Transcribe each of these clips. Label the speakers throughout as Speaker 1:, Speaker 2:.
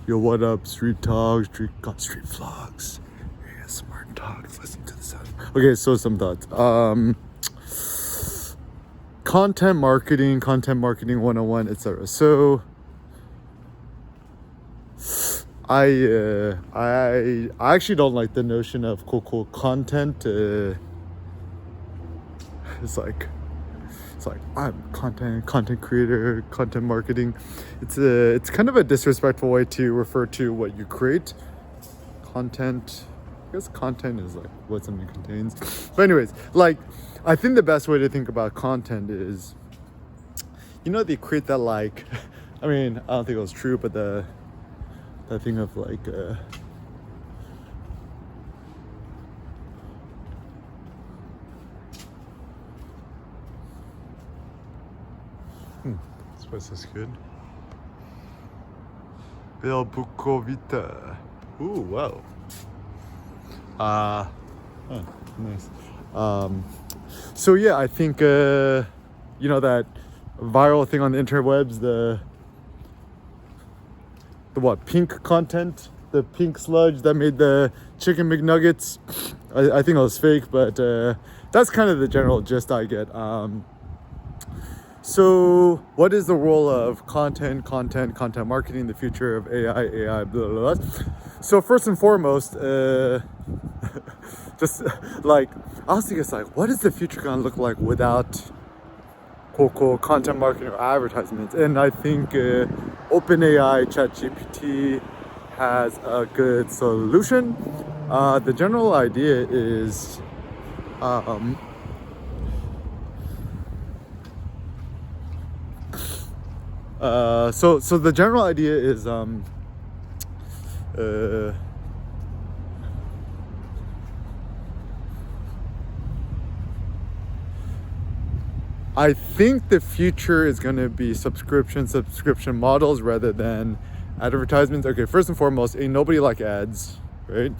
Speaker 1: Yo, what up? Street talk, street vlogs. Yeah, smart talks. Listen to the sound. Okay, so some thoughts. Content marketing 101, etc. So I actually don't like the notion of cool content. It's like I'm content creator, content marketing. It's kind of a disrespectful way to refer to what you create. Content, I guess content is like what something contains. But anyways, like I think the best way to think about content is, they create that like, I mean, I don't think it was true, but that thing of like this place is good. Bill Bukovita. Ooh, wow. Nice. So yeah, I think that viral thing on the interwebs, the what, pink content, the pink sludge that made the chicken McNuggets. I think it was fake, but that's kind of the general gist I get. So what is the role of content marketing, the future of AI, blah, blah, blah. So first and foremost, just like, I was thinking, it's like, what is the future gonna look like without content marketing or advertisements? And I think OpenAI, ChatGPT has a good solution. The general idea is so the general idea is I think the future is going to be subscription models rather than advertisements. Okay, first and foremost, ain't nobody like ads, right?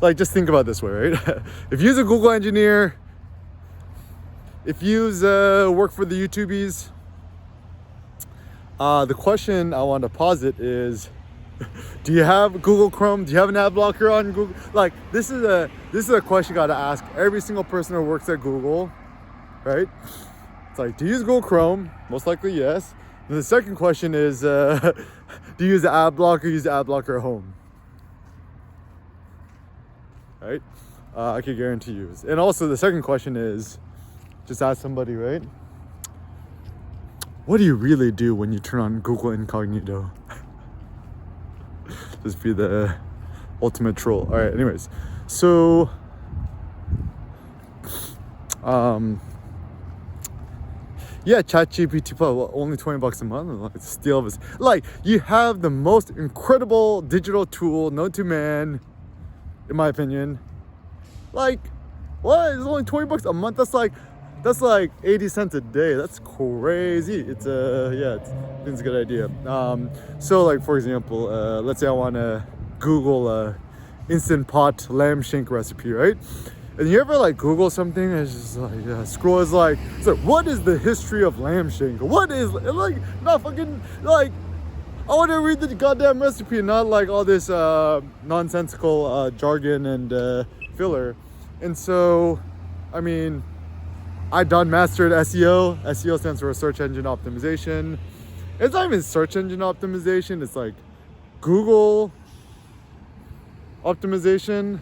Speaker 1: Like, just think about it this way, right? If you're a Google engineer, if you work for the YouTubies, the question I want to posit is, do you have Google Chrome? Do you have an ad blocker on Google? Like, this is a question you got to ask every single person who works at Google, right? It's like, do you use Google Chrome? Most likely, yes. And the second question is, do you use the ad blocker? Use the ad blocker at home, right? I can guarantee you. And also, the second question is, just ask somebody, right? What do you really do when you turn on Google Incognito? Just be the ultimate troll. All right, anyways. So, yeah, ChatGPT Plus, only $20 a month. Like, steal this. Like, you have the most incredible digital tool known to man, in my opinion. Like, what? It's only $20 a month. That's like 80 cents a day. That's crazy. It's I think it's a good idea. So like, for example, let's say I want to Google instant pot lamb shank recipe, right? And you ever like Google something and it's just like scroll is like, what is the history of lamb shank? What is like, not fucking like, I want to read the goddamn recipe and not like all this nonsensical jargon and filler. And so, I mean, I done mastered SEO. SEO stands for search engine optimization. It's not even search engine optimization. It's like Google optimization,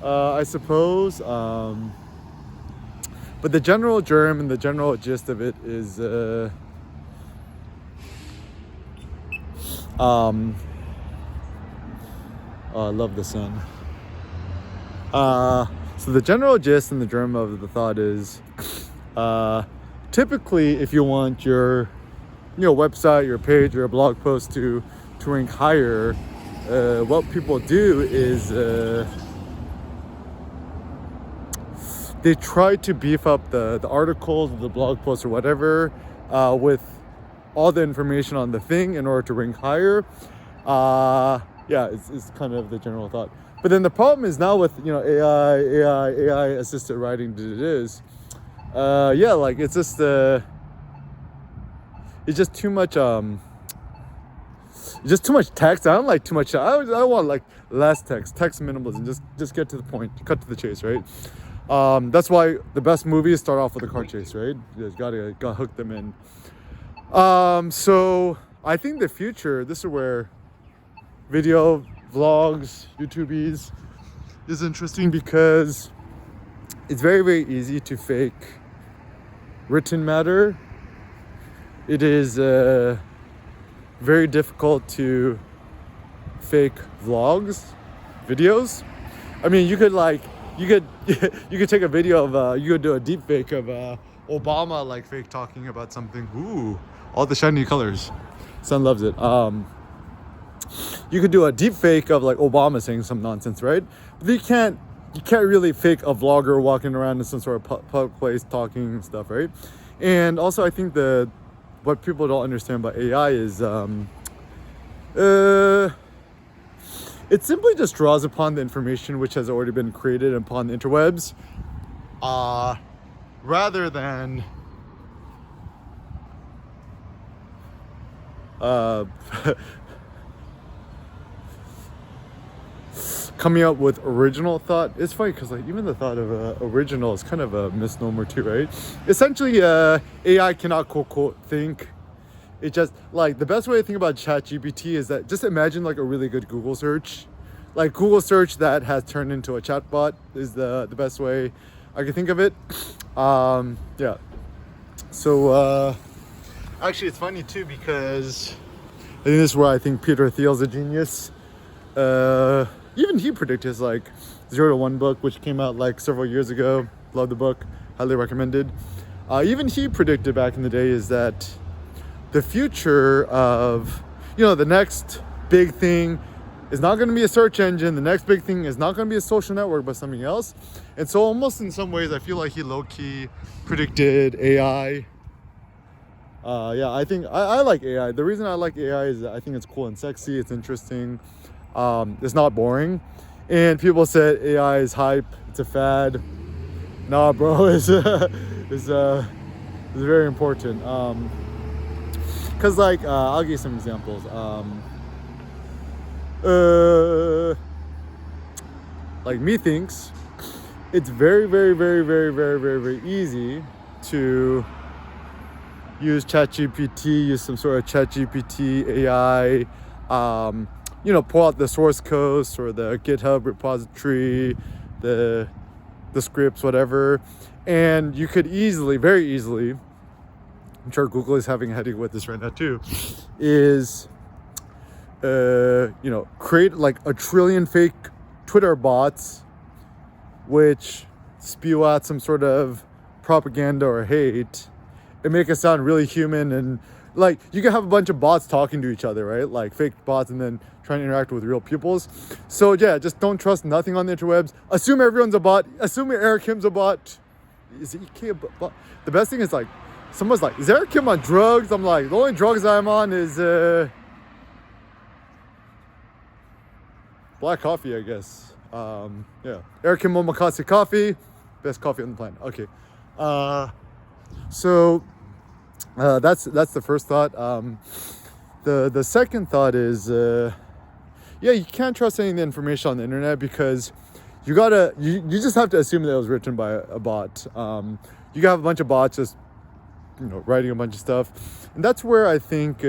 Speaker 1: I suppose. But the general germ and the general gist of it is, oh, I love the sun. So the general gist and the germ of the thought is, typically, if you want your, website, your page, your blog post to rank higher, what people do is they try to beef up the articles, the blog posts, or whatever, with all the information on the thing in order to rank higher. It's kind of the general thought. But then the problem is now with AI assisted writing, like it's just too much just too much text. I don't like too much. I want like less text minimalism. Just get to the point, cut to the chase, right? That's why the best movies start off with a car chase, right? You just gotta hook them in. So I think the future, this is where video vlogs, YouTubies is interesting, because it's very, very easy to fake written matter. It is very difficult to fake vlogs, videos. I mean, you could you could take a video of you could do a deep fake of Obama like fake talking about something. Ooh, all the shiny colors. Son loves it. You could do a deep fake of like Obama saying some nonsense, right? But you can't really fake a vlogger walking around in some sort of public place talking and stuff, right? And also, I think what people don't understand about AI is it simply just draws upon the information which has already been created upon the interwebs, rather than coming up with original thought. It's funny because like even the thought of original is kind of a misnomer too, right? Essentially, AI cannot quote think. It just like the best way to think about ChatGPT is that just imagine like a really good Google search, like Google search that has turned into a chatbot is the best way I can think of it. Yeah. So actually, it's funny too because I think this is where I think Peter Thiel's a genius. Even he predicted his like 0 to 1 book, which came out like several years ago. Love the book, highly recommended. Even he predicted back in the day is that the future of, the next big thing is not going to be a search engine. The next big thing is not going to be a social network, but something else. And so almost in some ways, I feel like he low-key predicted AI. Yeah, I think I like AI. The reason I like AI is that I think it's cool and sexy. It's interesting. It's not boring. And people said AI is hype. It's a fad. Nah, bro, it's very important. Cause like I'll give you some examples. Like methinks it's very, very, very, very, very, very, very easy to use ChatGPT, use some sort of ChatGPT AI. Pull out the source codes or the GitHub repository, the scripts, whatever, and you could easily, very easily, I'm sure Google is having a headache with this right now too, is create like a trillion fake Twitter bots which spew out some sort of propaganda or hate and make it sound really human. And like you can have a bunch of bots talking to each other, right? Like fake bots, and then trying to interact with real peoples. So yeah, just don't trust nothing on the interwebs. Assume everyone's a bot. Assume Eric Kim's a bot. Is EK a bot? The best thing is like, someone's like, is Eric Kim on drugs? I'm like, the only drugs I'm on is black coffee, I guess. Yeah, Eric Kim Omakase coffee, best coffee on the planet. Okay, so that's the first thought. The second thought is, you can't trust any of the information on the internet because you just have to assume that it was written by a bot. You can have a bunch of bots just writing a bunch of stuff, and that's where I think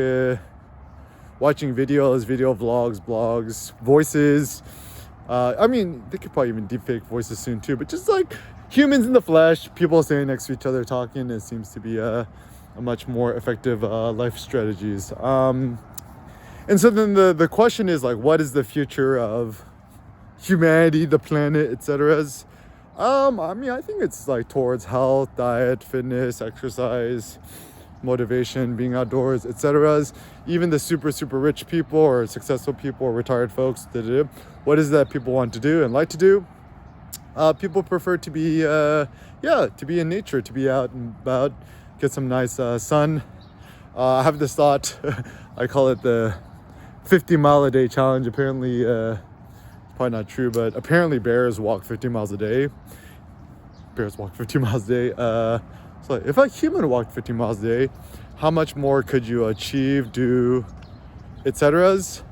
Speaker 1: watching videos, video vlogs, blogs, voices. I mean, they could probably even deepfake voices soon too, but just like humans in the flesh, people standing next to each other talking, it seems to be a much more effective life strategies. And so then the question is like, what is the future of humanity, the planet, etc.? I mean, I think it's like towards health, diet, fitness, exercise, motivation, being outdoors, etc. Even the super, super rich people or successful people or retired folks, what is that people want to do and like to do? People prefer to be, to be in nature, to be out and about, get some nice sun. I have this thought, I call it the 50-mile-a-day challenge. Apparently, it's probably not true, but apparently bears walk 50 miles a day. Bears walk 50 miles a day. So if a human walked 50 miles a day, how much more could you achieve, do, etc.'s.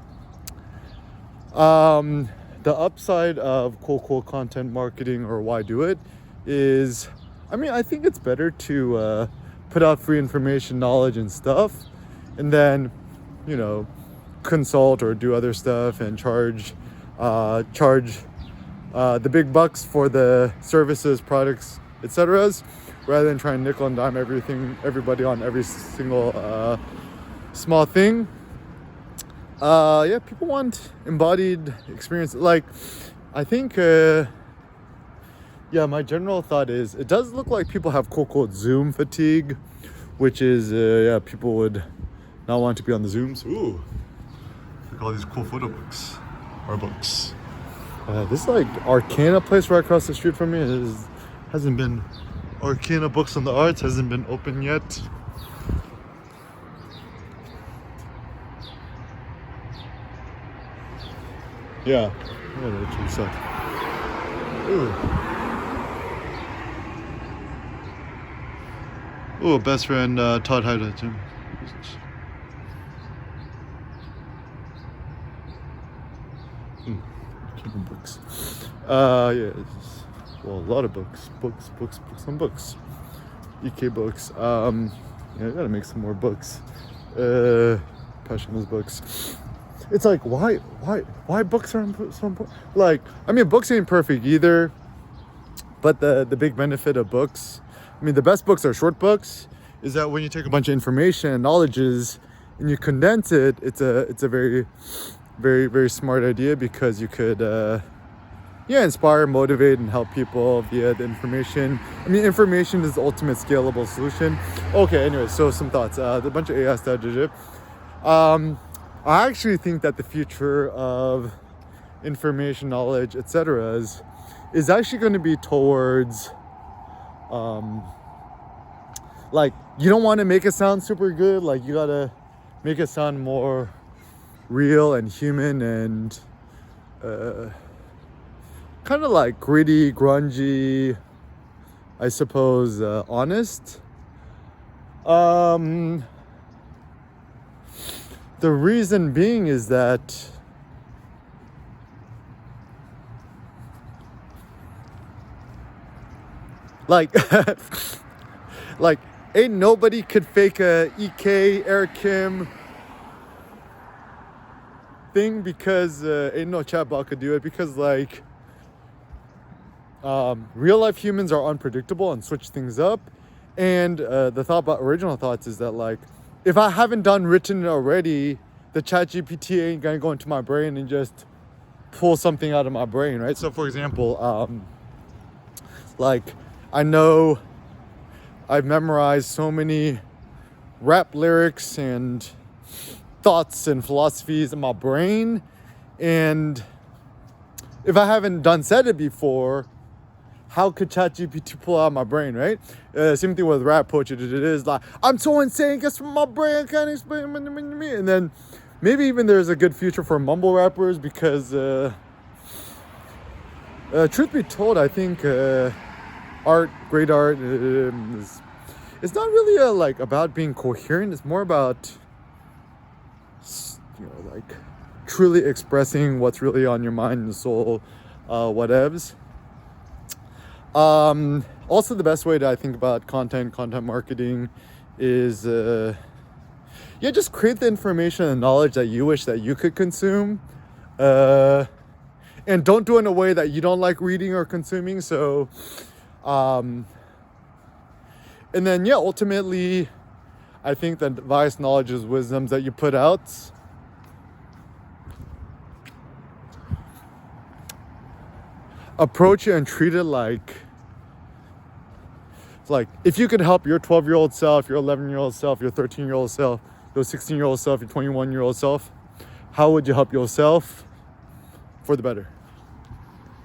Speaker 1: The upside of cool content marketing, or why do it, is, I mean, I think it's better to put out free information, knowledge, and stuff, and then, you know, consult or do other stuff and charge the big bucks for the services, products, etc., rather than trying to nickel and dime everybody on every single small thing. Yeah, people want embodied experience. Like, I think, yeah, my general thought is it does look like people have quote Zoom fatigue, which is, yeah, people would not want to be on the Zooms. Ooh, look at all these cool photo books, or books. This like Arcana place right across the street from me hasn't been, Arcana Books on the Arts hasn't been open yet. Yeah, that actually sucks. Ooh, best friend Todd Hyde, Jim. Books. Yeah, well, a lot of books on books. EK books. Yeah, I gotta make some more books. Passionless books. It's like, why books are so important? Like, I mean, books ain't perfect either, but the big benefit of books, I mean, the best books are short books, is that when you take a bunch of information and knowledges and you condense it, it's a very, very, very smart idea, because you could inspire, motivate, and help people via the information. I mean, information is the ultimate scalable solution. Okay, anyway, so some thoughts. A bunch of AI stuff. I actually think that the future of information, knowledge, etc. is actually going to be towards, like, you don't want to make it sound super good. Like, you gotta make it sound more real and human and kind of like gritty, grungy, I suppose, honest. The reason being is that like like ain't nobody could fake a EK Eric Kim thing, because ain't no chatbot could do it, because like real life humans are unpredictable and switch things up. And the thought about original thoughts is that, like, if I haven't written it already, the chat GPT ain't gonna go into my brain and just pull something out of my brain, right? So for example, like, I know I've memorized so many rap lyrics and thoughts and philosophies in my brain, and if I haven't said it before, how could ChatGPT pull out my brain, right? Same thing with rap poetry. It is like, I'm so insane, guess from my brain, I can't explain it to me. And then maybe even there's a good future for mumble rappers, because truth be told, I think great art it's not really like about being coherent. It's more about, you know, like truly expressing what's really on your mind and soul, whatevs. Also, the best way to, I think, about content marketing is just create the information and knowledge that you wish that you could consume, and don't do it in a way that you don't like reading or consuming. So and then ultimately, I think the advice, knowledges, wisdoms that you put out, approach it and treat it like if you could help your 12-year-old self, your 11-year-old self, your 13-year-old self, your 16-year-old self, your 21-year-old self, how would you help yourself for the better?